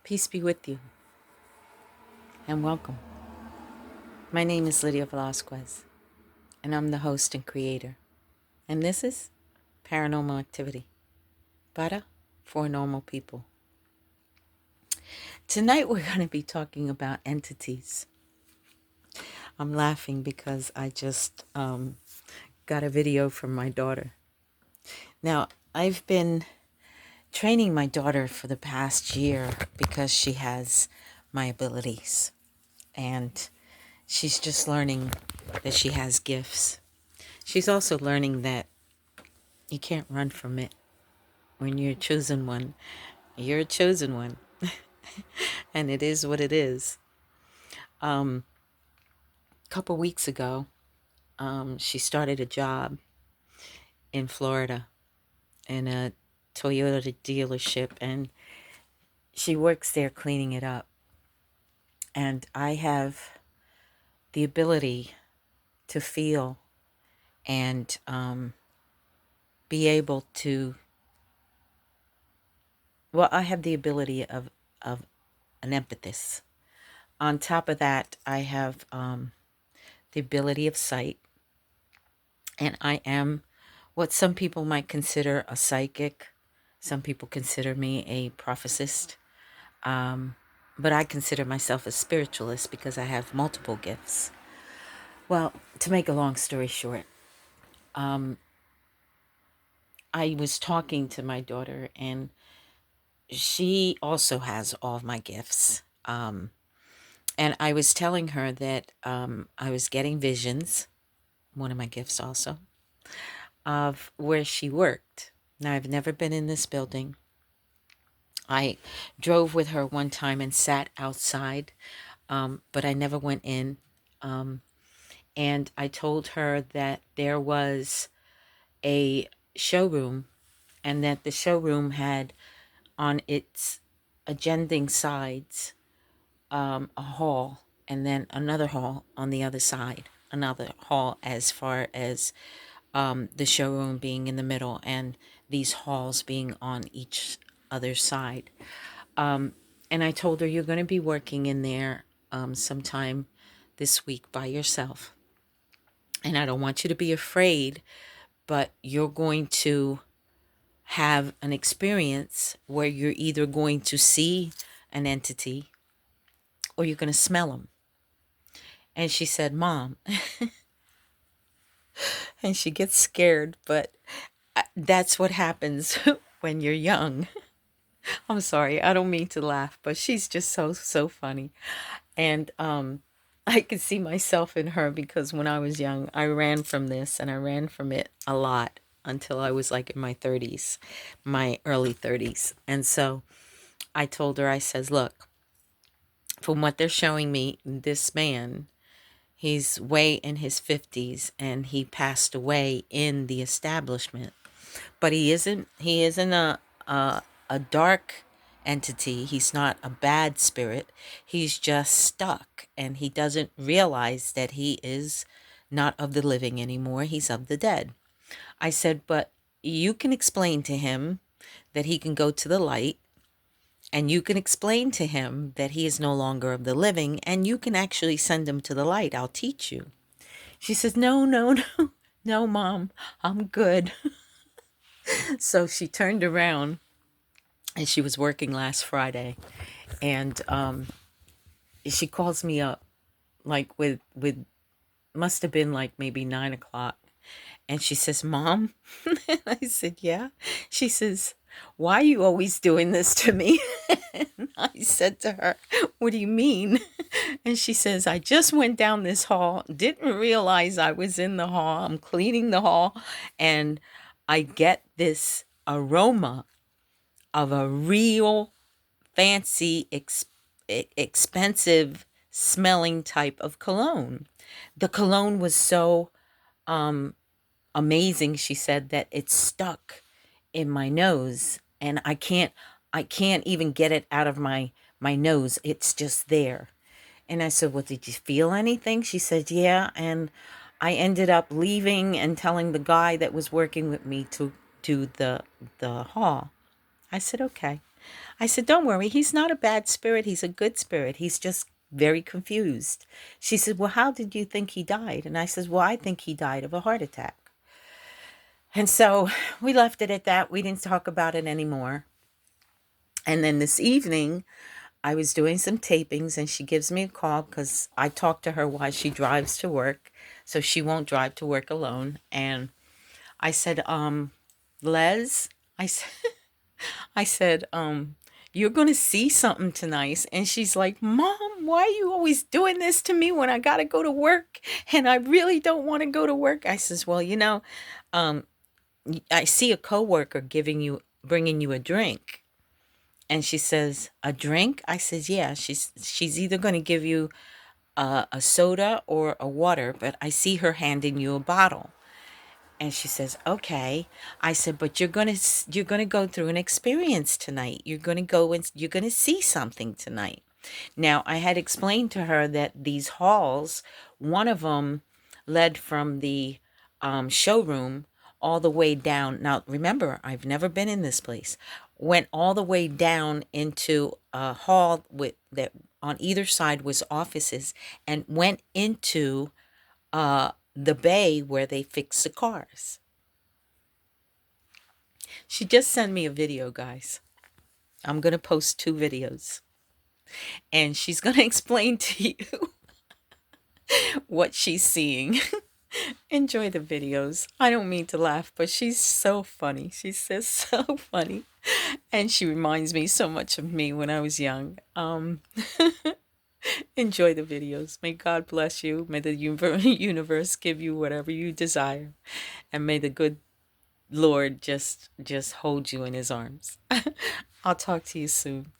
Peace be with you and welcome. My name is Lydia Velasquez, and I'm the host and creator. And this is Paranormal Activity for normal people. Tonight we're going to be talking about entities. I'm laughing because I just got a video from my daughter. Now, I've been training my daughter for the past year because she has my abilities. And she's just learning that she has gifts. She's also learning that you can't run from it. When you're chosen one, you're a chosen one. And it is what it is. A couple weeks ago, she started a job in Florida in a Toyota dealership, and she works there cleaning it up. And I have the ability to feel and be able to, I have the ability of an empathist. On top of that, I have the ability of sight, and I am what some people might consider a psychic. Some people consider me a prophecist, but I consider myself a spiritualist because I have multiple gifts. Well, to make a long story short, I was talking to my daughter, and she also has all of my gifts. And I was telling her that I was getting visions, one of my gifts also, of where she worked. Now, I've never been in this building. I drove with her one time and sat outside, but I never went in. And I told her that there was a showroom, and that the showroom had on its adjoining sides a hall, and then another hall on the other side, another hall as far as the showroom being in the middle, and these halls being on each other side. And I told her, you're going to be working in there sometime this week by yourself. And I don't want you to be afraid, but you're going to have an experience where you're either going to see an entity or you're going to smell them. And she said, Mom, and she gets scared, but that's what happens when you're young. I'm sorry, I don't mean to laugh, but she's just so funny. And I could see myself in her because when I was young, I ran from this and I ran from it a lot until I was like in my 30s, my early 30s. And so I told her, I says, look, from what they're showing me, this man, he's way in his 50s and he passed away in the establishment. But he isn't a dark entity. He's not a bad spirit. He's just stuck, and he doesn't realize that he is not of the living anymore. He's of the dead. I said, but you can explain to him that he can go to the light, and you can explain to him that he is no longer of the living, and you can actually send him to the light. I'll teach you. She says, no, no, no, no, Mom, I'm good. So she turned around, and she was working last Friday, and she calls me up like with must have been like maybe 9 o'clock, and she says, Mom. And I said, yeah. She says, why are you always doing this to me? And I said to her, what do you mean? And she says, I just went down this hall, didn't realize I was in the hall. I'm cleaning the hall, and I get this aroma of a real fancy, expensive smelling type of cologne. The cologne was so amazing, she said, that it stuck in my nose, and I can't even get it out of my nose. It's just there. And I said, well, did you feel anything? She said, yeah. And I ended up leaving and telling the guy that was working with me to do the hall. I said, okay. I said, don't worry. He's not a bad spirit. He's a good spirit. He's just very confused. She said, well, how did you think he died? And I said, well, I think he died of a heart attack. And so we left it at that. We didn't talk about it anymore. And then this evening, I was doing some tapings and she gives me a call because I talk to her while she drives to work. So she won't drive to work alone. And I said, Les, I said, I said, you're going to see something tonight. And she's like, Mom, why are you always doing this to me when I got to go to work? And I really don't want to go to work. I says, well, um, I see a coworker bringing you a drink. And she says, a drink? I says, yeah. She's either going to give you a soda or a water, but I see her handing you a bottle. And she says, okay. I said, but you're gonna go through an experience tonight. You're gonna go and you're gonna see something tonight. Now, I had explained to her that these halls, one of them led from the showroom all the way down. Now, remember, I've never been in this place. Went all the way down into a hall with that on either side was offices, and went into the bay where they fix the cars. She just sent me a video, guys. I'm going to post 2 videos. And she's going to explain to you what she's seeing. Enjoy the videos. I don't mean to laugh, but she's so funny. She's just so funny. And she reminds me so much of me when I was young. Enjoy the videos. May God bless you. May the universe give you whatever you desire. And may the good Lord just hold you in his arms. I'll talk to you soon.